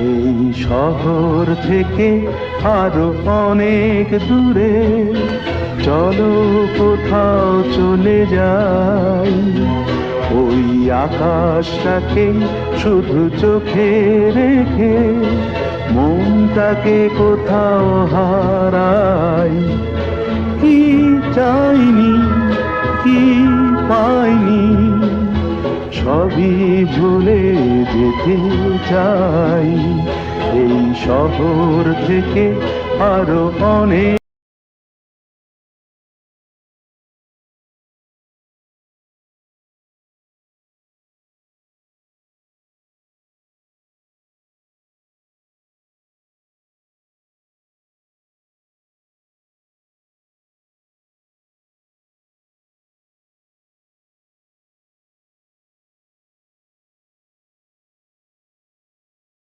এই শহর থেকে আরো অনেক দূরে চলো কোথাও চলে যাই। ওই আকাশটাকে শুধু চোখে রেখে মনটাকে কোথাও হারাই। কি চাইনি, কি পাইনি, সবই ভুলে যেতে চাই। এই শহর থেকে আরো অনেক